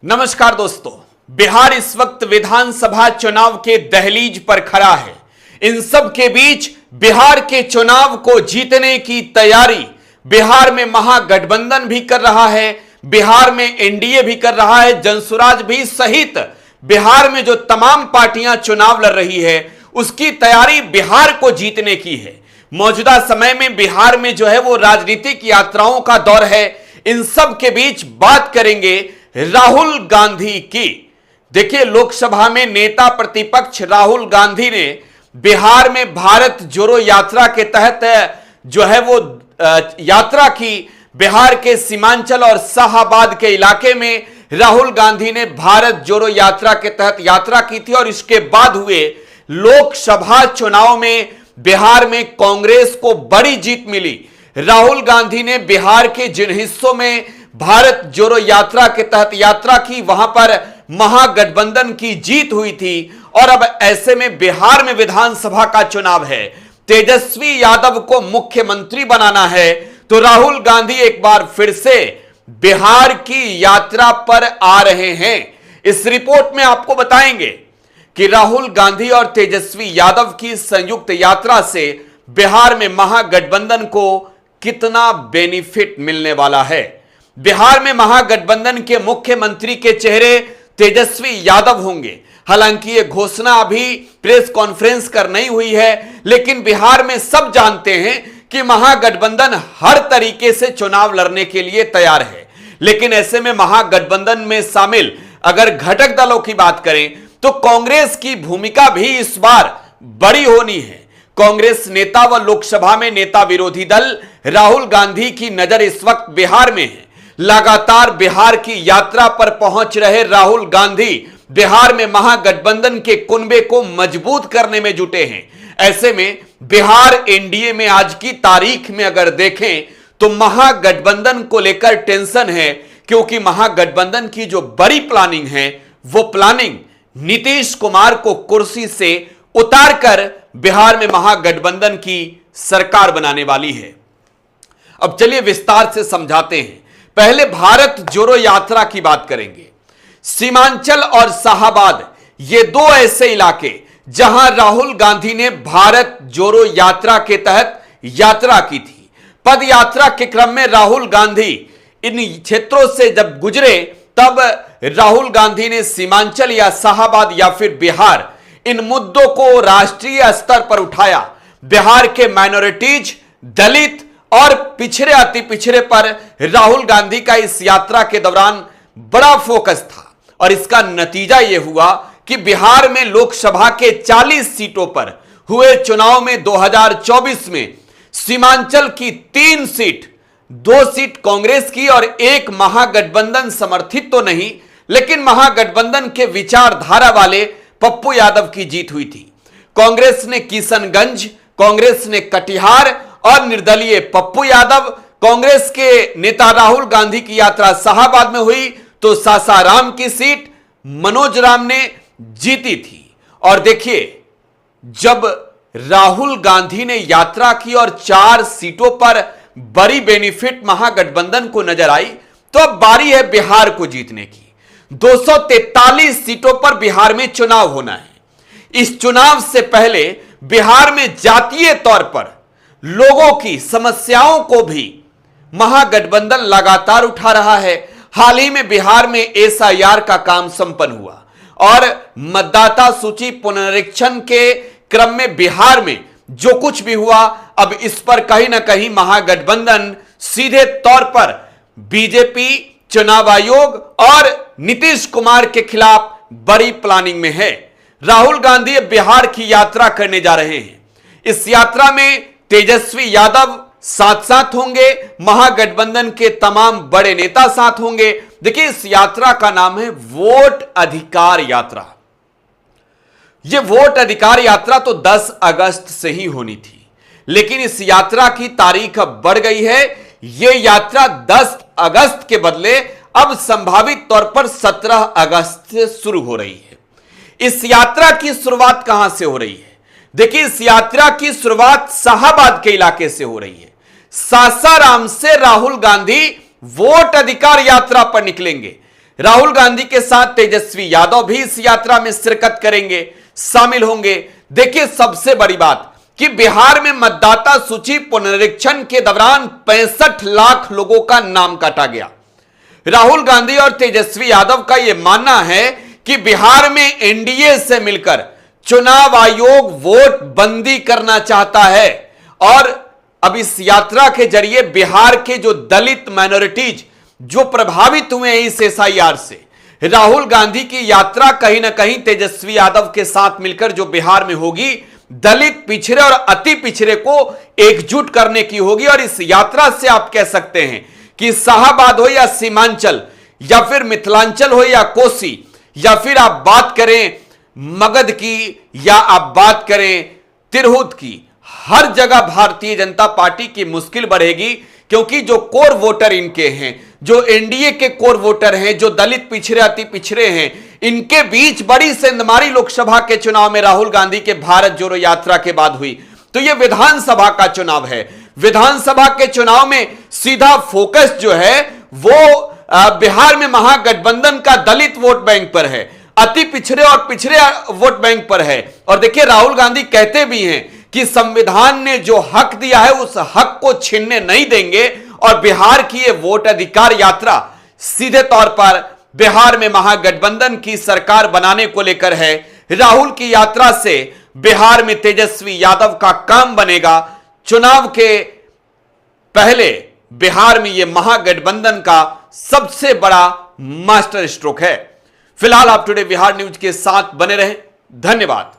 नमस्कार दोस्तों, बिहार इस वक्त विधानसभा चुनाव के दहलीज पर खड़ा है। इन सब के बीच बिहार के चुनाव को जीतने की तैयारी बिहार में महागठबंधन भी कर रहा है, बिहार में एनडीए भी कर रहा है, जनसुराज भी सहित बिहार में जो तमाम पार्टियां चुनाव लड़ रही है उसकी तैयारी बिहार को जीतने की है। मौजूदा समय में बिहार में जो है वो राजनीतिक यात्राओं का दौर है। इन सब के बीच बात करेंगे राहुल गांधी की। देखिए, लोकसभा में नेता प्रतिपक्ष राहुल गांधी ने बिहार में भारत जोड़ो यात्रा के तहत जो है वो यात्रा की। बिहार के सीमांचल और शाहाबाद के इलाके में राहुल गांधी ने भारत जोड़ो यात्रा के तहत यात्रा की थी और इसके बाद हुए लोकसभा चुनाव में बिहार में कांग्रेस को बड़ी जीत मिली। राहुल गांधी ने बिहार के जिन हिस्सों में भारत जोड़ो यात्रा के तहत यात्रा की वहां पर महागठबंधन की जीत हुई थी और अब ऐसे में बिहार में विधानसभा का चुनाव है, तेजस्वी यादव को मुख्यमंत्री बनाना है, तो राहुल गांधी एक बार फिर से बिहार की यात्रा पर आ रहे हैं। इस रिपोर्ट में आपको बताएंगे कि राहुल गांधी और तेजस्वी यादव की संयुक्त यात्रा से बिहार में महागठबंधन को कितना बेनिफिट मिलने वाला है। बिहार में महागठबंधन के मुख्यमंत्री के चेहरे तेजस्वी यादव होंगे। हालांकि यह घोषणा अभी प्रेस कॉन्फ्रेंस कर नहीं हुई है, लेकिन बिहार में सब जानते हैं कि महागठबंधन हर तरीके से चुनाव लड़ने के लिए तैयार है। लेकिन ऐसे में महागठबंधन में शामिल अगर घटक दलों की बात करें तो कांग्रेस की भूमिका भी इस बार बड़ी होनी है। कांग्रेस नेता व लोकसभा में नेता विरोधी दल राहुल गांधी की नजर इस वक्त बिहार में है। लगातार बिहार की यात्रा पर पहुंच रहे राहुल गांधी बिहार में महागठबंधन के कुनबे को मजबूत करने में जुटे हैं। ऐसे में बिहार एनडीए में आज की तारीख में अगर देखें तो महागठबंधन को लेकर टेंशन है, क्योंकि महागठबंधन की जो बड़ी प्लानिंग है वो प्लानिंग नीतीश कुमार को कुर्सी से उतारकर बिहार में महागठबंधन की सरकार बनाने वाली है। अब चलिए विस्तार से समझाते हैं। पहले भारत जोड़ो यात्रा की बात करेंगे। सीमांचल और शाहाबाद ये दो ऐसे इलाके जहां राहुल गांधी ने भारत जोड़ो यात्रा के तहत यात्रा की थी। पद यात्रा के क्रम में राहुल गांधी इन क्षेत्रों से जब गुजरे तब राहुल गांधी ने सीमांचल या शाहाबाद या फिर बिहार इन मुद्दों को राष्ट्रीय स्तर पर उठाया। बिहार के माइनॉरिटीज, दलित और पिछड़े अति पिछड़े पर राहुल गांधी का इस यात्रा के दौरान बड़ा फोकस था और इसका नतीजा यह हुआ कि बिहार में लोकसभा के 40 सीटों पर हुए चुनाव में 2024 में सीमांचल की 3 सीट, 2 सीट कांग्रेस की और 1 महागठबंधन समर्थित तो नहीं लेकिन महागठबंधन के विचारधारा वाले पप्पू यादव की जीत हुई थी। कांग्रेस ने किशनगंज, कांग्रेस ने कटिहार और निर्दलीय पप्पू यादव, कांग्रेस के नेता राहुल गांधी की यात्रा शाहाबाद में हुई तो सासाराम की सीट मनोज राम ने जीती थी। और देखिए, जब राहुल गांधी ने यात्रा की और 4 सीटों पर बड़ी बेनिफिट महागठबंधन को नजर आई तो अब बारी है बिहार को जीतने की। 243 सीटों पर बिहार में चुनाव होना है। इस चुनाव से पहले बिहार में जातीय तौर पर लोगों की समस्याओं को भी महागठबंधन लगातार उठा रहा है। हाल ही में बिहार में एसआईआर का काम संपन्न हुआ और मतदाता सूची पुनरीक्षण के क्रम में बिहार में जो कुछ भी हुआ, अब इस पर कहीं ना कहीं महागठबंधन सीधे तौर पर बीजेपी, चुनाव आयोग और नीतीश कुमार के खिलाफ बड़ी प्लानिंग में है। राहुल गांधी बिहार की यात्रा करने जा रहे हैं। इस यात्रा में तेजस्वी यादव साथ साथ होंगे, महागठबंधन के तमाम बड़े नेता साथ होंगे। देखिए, इस यात्रा का नाम है वोट अधिकार यात्रा। यह वोट अधिकार यात्रा तो 10 अगस्त से ही होनी थी, लेकिन इस यात्रा की तारीख अब बढ़ गई है। यह यात्रा 10 अगस्त के बदले अब संभावित तौर पर 17 अगस्त से शुरू हो रही है। इस यात्रा की शुरुआत कहां से हो रही है? देखिए, इस यात्रा की शुरुआत शाहाबाद के इलाके से हो रही है। सासाराम से राहुल गांधी वोट अधिकार यात्रा पर निकलेंगे। राहुल गांधी के साथ तेजस्वी यादव भी इस यात्रा में शिरकत करेंगे, शामिल होंगे। देखिए, सबसे बड़ी बात कि बिहार में मतदाता सूची पुनरीक्षण के दौरान 65 लाख लोगों का नाम काटा गया। राहुल गांधी और तेजस्वी यादव का यह मानना है कि बिहार में एनडीए से मिलकर चुनाव आयोग वोट बंदी करना चाहता है और अब इस यात्रा के जरिए बिहार के जो दलित माइनॉरिटीज जो प्रभावित हुए हैं इस एसआईआर से, राहुल गांधी की यात्रा कहीं ना कहीं तेजस्वी यादव के साथ मिलकर जो बिहार में होगी, दलित पिछड़े और अति पिछड़े को एकजुट करने की होगी। और इस यात्रा से आप कह सकते हैं कि शाहाबाद हो या सीमांचल या फिर मिथिलांचल हो या कोसी या फिर आप बात करें मगध की या आप बात करें तिरहुत की, हर जगह भारतीय जनता पार्टी की मुश्किल बढ़ेगी, क्योंकि जो कोर वोटर इनके हैं, जो एनडीए के कोर वोटर हैं, जो दलित पिछड़े अति पिछड़े हैं, इनके बीच बड़ी सेंधमारी लोकसभा के चुनाव में राहुल गांधी के भारत जोड़ो यात्रा के बाद हुई। तो यह विधानसभा का चुनाव है। विधानसभा के चुनाव में सीधा फोकस जो है वो बिहार में महागठबंधन का दलित वोट बैंक पर है, अति पिछड़े और पिछड़े वोट बैंक पर है। और देखिए, राहुल गांधी कहते भी हैं कि संविधान ने जो हक दिया है उस हक को छीनने नहीं देंगे। और बिहार की ये वोट अधिकार यात्रा सीधे तौर पर बिहार में महागठबंधन की सरकार बनाने को लेकर है। राहुल की यात्रा से बिहार में तेजस्वी यादव का काम बनेगा। चुनाव के पहले बिहार में यह महागठबंधन का सबसे बड़ा मास्टर स्ट्रोक है। फिलहाल आप टुडे बिहार न्यूज के साथ बने रहें। धन्यवाद।